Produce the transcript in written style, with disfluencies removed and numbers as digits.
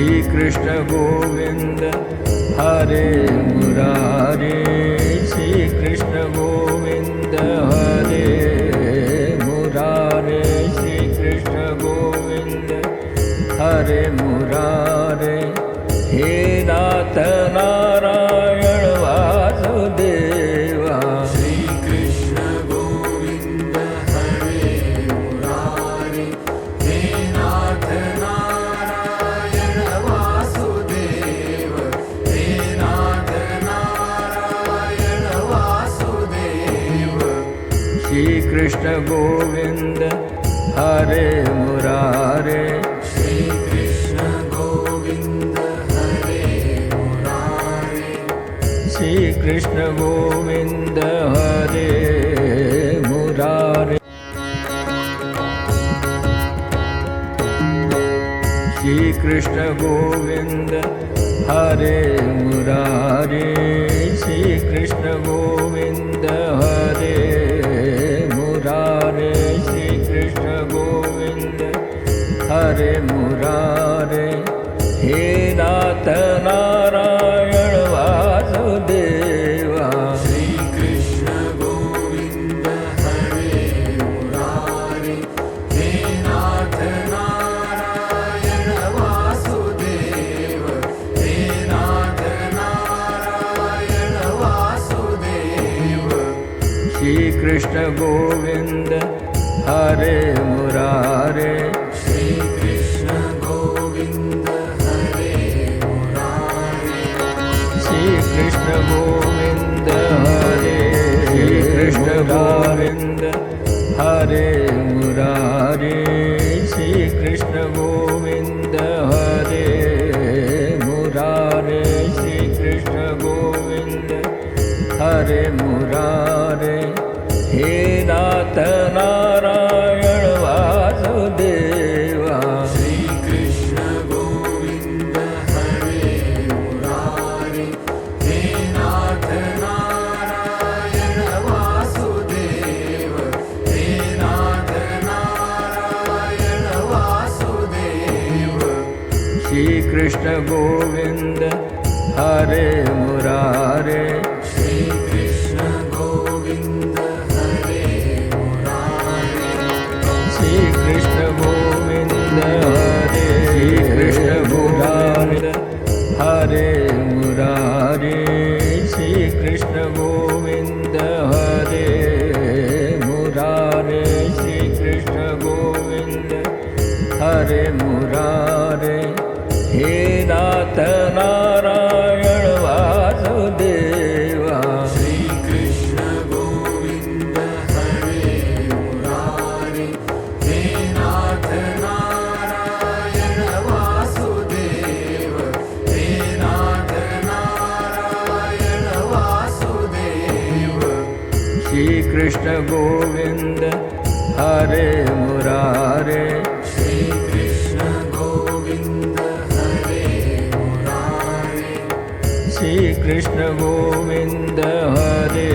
कृष्ण गोविंद हरे मुरारे, श्री कृष्ण गोविंद हरे मुरारे, श्री कृष्ण गोविंद हरे मुरारे। हे नाथ नारायण वासुदेवा, श्री कृष्ण गोविंद हरे मुरारे। हे नाथ नारायण वासुदेव, हे नाथ नारायण वासुदेव। श्री कृष्ण गोविंद हरे मुरारे, श्री कृष्ण गोविंद हरे मुरारे। श्री कृष्ण गोविंद हरे मुरारे। श्री कृष्ण गोविंद हरे मुरारे, श्री कृष्ण गोविंद हरे मुरारे, श्री कृष्ण गोविंद हरे मुरारे। हे नाथ नारायण वासुदेवा, श्री कृष्ण गोविंद हरे मुरारे। हे नाथ नारायण वासुदेव, हे नाथ नारायण वासुदेव। श्री कृष्ण गोविंद हरे मुरारे, श्री कृष्ण गोविंद हरे मुरारे। श्री कृष्ण गोविंद हरे, श्री कृष्ण गोविंद हरे मुरारे, श्री कृष्ण गोविंद हरे मुरारे, श्री कृष्ण गोविंद हरे मुरारे। हे नाथ नारायण वासुदेवा, श्री कृष्ण गोविंद हरे मुरारे। हे नाथ नारायण वासुदेव, हे नाथ नारायण वासुदेव। श्री कृष्ण गोविंद हरे मुरारे, श्री कृष्ण गोविंद हरे मुरारे। श्री कृष्ण गोविंद हरे, श्री कृष्ण गोविंद हरे मुरारे, श्री कृष्ण गोविंद हरे मुरारे, श्री कृष्ण गोविंद हरे मुरारे। हे नाथ नारायण वासुदेवा, श्री कृष्ण गोविंद हरे मुरारे। हे नाथ नारायण वासुदेव, हे नाथ नारायण वासुदेव। श्री कृष्ण गोविंद हरे मुरारे, श्री कृष्ण गोविंद हरे मुरारे। श्री कृष्ण गोविंद हरे